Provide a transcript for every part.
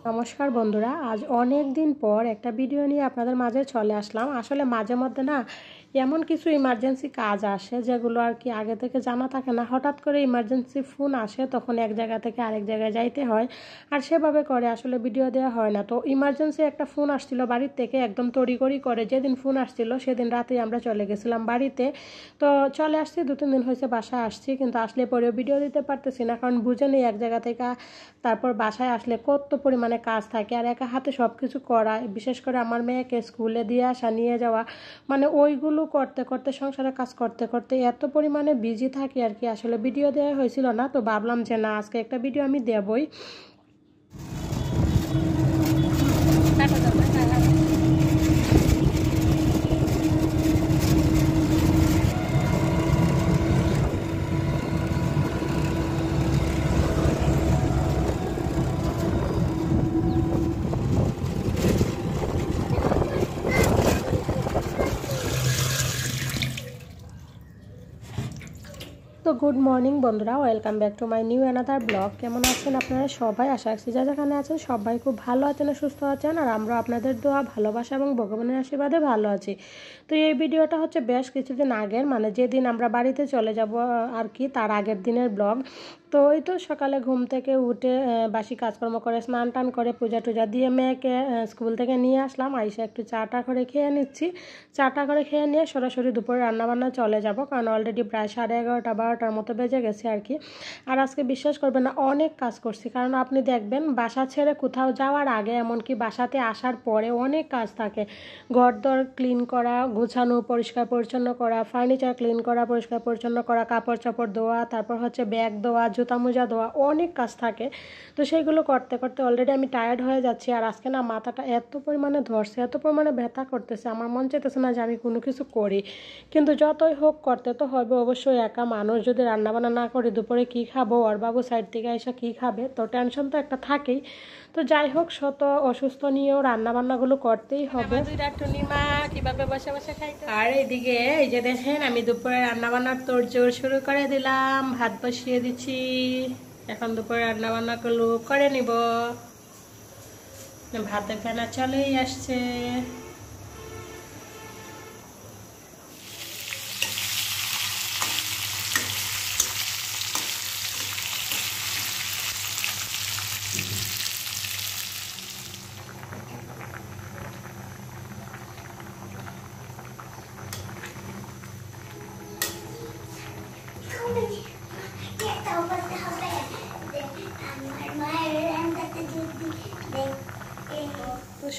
নমস্কার বন্ধুরা, আজ অনেক দিন পর একটা ভিডিও নিয়ে আপনাদের মাঝে চলে আসলাম। আসলে মাঝে মধ্যে না এমন কিছু ইমার্জেন্সি কাজ আসে যেগুলো আর কি আগে থেকে জানা থাকে না। হঠাৎ করে ইমার্জেন্সি ফোন আসে, তখন এক জায়গা থেকে আরেক জায়গায় যাইতে হয়, আর সেভাবে করে আসলে ভিডিও দেওয়া হয় না। তো ইমার্জেন্সি একটা ফোন আসছিল বাড়ির থেকে, একদম তড়িঘড়ি করে যেদিন ফোন আসছিল সেদিন রাতেই আমরা চলে গেছিলাম বাড়িতে। তো চলে আসছি, 2-3 দিন হয়েছে বাসায় আসছি, কিন্তু আসলে পরেও ভিডিও দিতে পারতেছি না, কারণ বুঝে নেই এক জায়গা থেকে তারপর বাসায় আসলে কত পরিমাণে কাজ থাকে, আর একা হাতে সব কিছু করা, বিশেষ করে আমার মেয়েকে স্কুলে দিয়ে আসা নিয়ে যাওয়া, মানে ওইগুলো করতে করতে সংসারের কাজ করতে করতে এত পরিমাণে বিজি থাকি আর কি, আসলে ভিডিও দেওয়া হয়েছিল না। তো ভাবলাম যে না, আজকে একটা ভিডিও আমি দেবই। তো গুড মর্নিং বন্ধুরা, welcome back to my new another blog. কেমন আছেন আপনারা সবাই? আশা রাখছি যা যেখানে আছেন সবাই খুব ভালো আছেন, সুস্থ আছেন, আর আমরা আপনাদের দোয়া, ভালোবাসা এবং ভগবানের আশীর্বাদে ভালো আছি। তো এই ভিডিওটা হচ্ছে বেশ কিছুদিন আগের, মানে যেদিন আমরা বাড়িতে চলে যাব আর কি, তার আগের দিনের ব্লগ। তো ওই তো সকালে ঘুম থেকে উঠে বাসি কাজকর্ম করে স্নান টান করে পূজা টুজা দিয়ে মেয়েকে স্কুল থেকে নিয়ে আসলাম। আইসা একটু চাটা করে খেয়ে নিচ্ছি। চাটা করে খেয়ে নিয়ে সরাসরি দুপুরে রান্নাবান্না চলে যাব, কারণ অলরেডি প্রায় 11:30-12টার মতো বেজে গেছে আর কি। আর আজকে বিশ্বাস করবেন না, অনেক কাজ করছি, কারণ আপনি দেখবেন বাসা ছেড়ে কোথাও যাওয়ার আগে, এমনকি বাসাতে আসার পরে অনেক কাজ থাকে। ঘরদর ক্লিন করা, গোছানো, পরিষ্কার পরিচ্ছন্ন করা, ফার্নিচার ক্লিন করা, পরিষ্কার পরিচ্ছন্ন করা, কাপড় চাপড় ধোয়া, তারপর হচ্ছে ব্যাগ ধোয়া, জুতা মোজা ধোয়া, অনেক কাজ থাকে। তো সেইগুলো করতে করতে অলরেডি আমি টায়ার্ড হয়ে যাচ্ছি। আর আজকে না মাথাটা এত পরিমাণে ধরছে, এত পরিমাণে ব্যথা করতেছে, আমার মন চাইতেছে না যে আমি কোনো কিছু করি, কিন্তু যতই হোক করতে তো হবে অবশ্যই। একা মানুষ যদি রান্নাবান্না না করি, দুপুরে কী খাবো, আর বাবু সাইড থেকে এসে কী খাবে, তো টেনশন তো একটা থাকেই। তো যাই হোক, শত অসুস্থ নিয়েও রান্নাবান্নাগুলো করতেই হবে। কিভাবে বসে বসে খাইতে, আর এইদিকে এই যে দেখেন আমি দুপুরে রান্নাবান্নার তোড়জোড় শুরু করে দিলাম, ভাত বসিয়ে দিচ্ছি। এখন দুপুরে রান্নাবান্নাগুলো করে নিব। ভাতের ফেনা চলেই আসছে।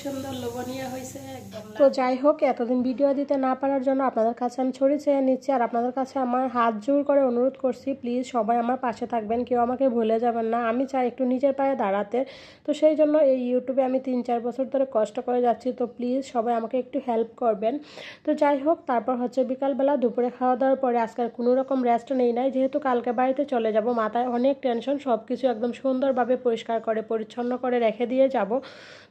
সুন্দর লোভনীয় হয়েছে একদম। তো যাই হোক, এতদিন ভিডিও দিতে না পারার জন্য আপনাদের কাছে আমি ছড়ি চেয়ে নিচ্ছি, আর আপনাদের কাছে আমার হাত জোর করে অনুরোধ করছি, প্লিজ সবাই আমার পাশে থাকবেন, কেউ আমাকে ভুলে যাবেন না। আমি চাই একটু নিজের পায়ে দাঁড়াতে, তো সেই জন্য এই ইউটিউবে আমি 3-4 বছর ধরে কষ্ট করে যাচ্ছি। তো প্লিজ সবাই আমাকে একটু হেল্প করবেন। তো যাই হোক, তারপর হচ্ছে বিকালবেলা দুপুরে খাওয়া দাওয়ার পরে আজকাল কোনো রকম রেস্ট নেই নাই, যেহেতু কালকে বাড়িতে চলে যাব, মাথায় অনেক টেনশন। সব কিছু একদম সুন্দরভাবে পরিষ্কার করে পরিচ্ছন্ন করে রেখে দিয়ে যাব।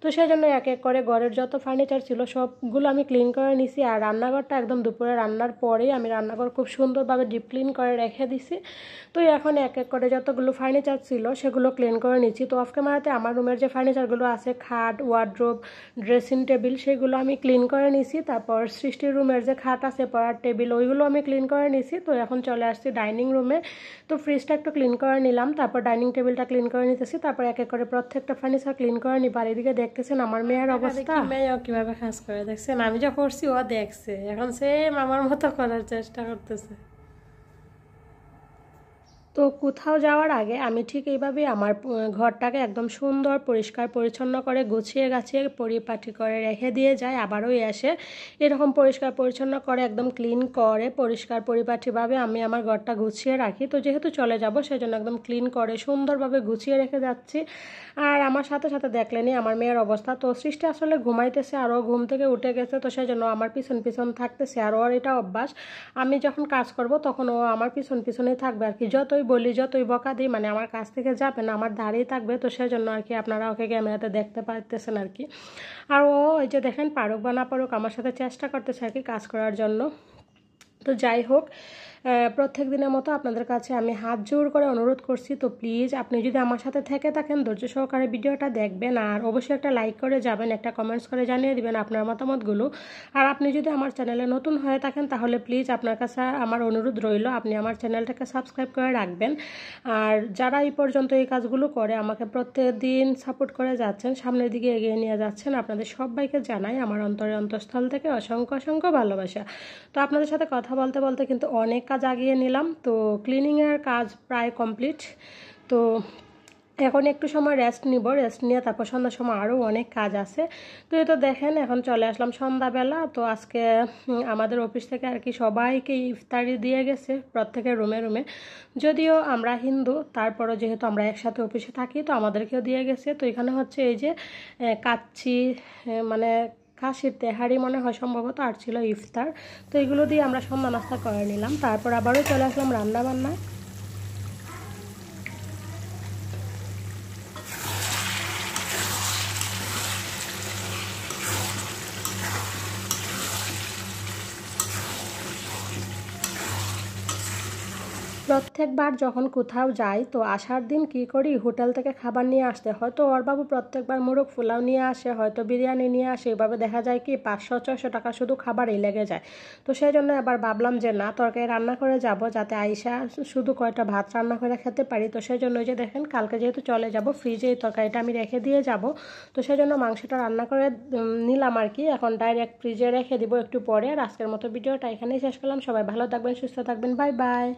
তো সেই জন্য এক এক করে ঘরের যত ফার্নিচার ছিল সবগুলো আমি ক্লিন করে নিছি, আর রান্নাঘরটা একদম দুপুরে রান্নার পরেই আমি রান্নাঘর খুব সুন্দরভাবে ডিপ ক্লিন করে রেখে দিছি। তো এখন এক এক করে যতগুলো ফার্নিচার ছিল সেগুলো ক্লিন করে নিচ্ছি। তো অফ ক্যামেরাতে আমার রুমের যে ফার্নিচারগুলো আছে, খাট, ওয়ার্ড্রোব, ড্রেসিং টেবিল, সেগুলো আমি ক্লিন করে নিছি। তারপর সৃষ্টির রুমের যে খাট আছে, পড়ার টেবিল, ওইগুলো আমি ক্লিন করে নিছি। তো এখন চলে আসছি ডাইনিং রুমে। তো ফ্রিজটা একটু ক্লিন করে নিলাম, তারপর ডাইনিং টেবিলটা ক্লিন করে নিতেছি, তারপর এক এক করে প্রত্যেকটা ফার্নিচার ক্লিন করে নিব। আর এদিকে দেখতেছেন আমার মেয়ের অবস্থা, মেয়েও কিভাবে কাজ করে দেখছেন, আমি যা করছি ও দেখছে, এখন সেম আমার মতো করার চেষ্টা করতেছে। তো কোথাও যাওয়ার আগে আমি ঠিক এইভাবেই আমার ঘরটাকে একদম সুন্দর পরিষ্কার পরিচ্ছন্ন করে গুছিয়ে গাছিয়ে পরিপাটি করে রেখে দিয়ে যাই। আবারও এসে এরকম পরিষ্কার পরিচ্ছন্ন করে একদম ক্লিন করে পরিষ্কার পরিপাটিভাবে আমি আমার ঘরটা গুছিয়ে রাখি। তো যেহেতু চলে যাব সেজন্য একদম ক্লিন করে সুন্দরভাবে গুছিয়ে রেখে যাচ্ছি। আর আমার সাথে সাথে দেখলেনই আমার মেয়ের অবস্থা। তো সৃষ্টি আসলে ঘুমাইতেছে, আরও ঘুম থেকে উঠে গেছে, তো সেই জন্য আমার পিছন পিছন থাকতেছে। আর ওর এটা অভ্যাস, আমি যখন কাজ করব তখন ও আমার পিছন পিছনেই থাকবে আর কি। যতই বলি, যতই বকা দিই, মানে আমার কাছ থেকে যাবে না, আমার দাঁড়িয়ে থাকবে। তো সেই জন্য আর কি আপনারা ওকে ক্যামেরাতে দেখতে পারতেছেন আর কি। আর ও এই যে দেখেন, পারুক বা না পারুক আমার সাথে চেষ্টা করতেছে আর কি কাজ করার জন্য। তো যাই হোক, প্রত্যেক দিনের মতো আপনাদের কাছে আমি হাত জোর করে অনুরোধ করছি, তো প্লিজ আপনি যদি আমার সাথে থেকে থাকেন ধৈর্য সহকারে ভিডিওটা দেখবেন, আর অবশ্যই একটা লাইক করে যাবেন, একটা কমেন্টস করে জানিয়ে দিবেন আপনার মতামতগুলো। আর আপনি যদি আমার চ্যানেলে নতুন হয়ে থাকেন তাহলে প্লিজ আপনার কাছে আমার অনুরোধ রইল আপনি আমার চ্যানেলটাকে সাবস্ক্রাইব করে রাখবেন। আর যারা এই পর্যন্ত এই কাজগুলো করে আমাকে প্রত্যেকদিন সাপোর্ট করে যাচ্ছেন, সামনের দিকে এগিয়ে নিয়ে যাচ্ছেন, আপনাদের সবাইকে জানাই আমার অন্তরের অন্তঃস্থল থেকে অসংখ্য অসংখ্য ভালোবাসা। তো আপনাদের সাথে কথা বলতে বলতে কিন্তু অনেক কাজ আগিয়ে নিলাম। তো ক্লিনিংয়ের কাজ প্রায় কমপ্লিট। তো এখন একটু সময় রেস্ট নিব, রেস্ট নিয়ে তারপর সন্ধ্যার সময় আরও অনেক কাজ আছে। তো এই তো দেখেন এখন চলে আসলাম সন্ধ্যাবেলা। তো আজকে আমাদের অফিস থেকে আর কি সবাইকে ইফতারি দিয়ে গেছে প্রত্যেকের রুমে রুমে। যদিও আমরা হিন্দু, তারপরও যেহেতু আমরা একসাথে অফিসে থাকি তো আমাদেরকেও দিয়ে গেছে। তো এখানে হচ্ছে এই যে কাচ্চি, মানে কাশির তেহারি মনে হয় সম্ভবত, আর ছিল ইফতার। তো এগুলো দিয়ে আমরা সন্ধ্যা নাস্তা করে নিলাম, তারপর আবারও চলে আসলাম রান্না বান্নায়। প্রত্যেকবার যখন কোথাও যাই তো আসার দিন কি করি, হোটেল থেকে খাবার নিয়ে আসতে হয়। তো ওর বাবু প্রত্যেকবার মোরগ পোলাও নিয়ে আসে, হয়তো বিরিয়ানি নিয়ে আসে, এভাবে দেখা যায় কি 500-600 টাকা শুধু খাবারই লেগে যায়। তো সেই জন্য এবার ভাবলাম যে না, তরকারি রান্না করে যাব যাতে আইসা শুধু কয়টা ভাত রান্না করে খেতে পারি। তো সেই জন্য যে দেখেন কালকে যেহেতু চলে যাব ফ্রিজে এই তরকারিটা আমি রেখে দিয়ে যাব। তো সেই জন্য মাংসটা রান্না করে নিলাম আর কি, এখন ডাইরেক্ট ফ্রিজে রেখে দিব একটু পরে। আর আজকের মতো ভিডিওটা এখানেই শেষ করলাম। সবাই ভালো থাকবেন, সুস্থ থাকবেন, বাই বাই।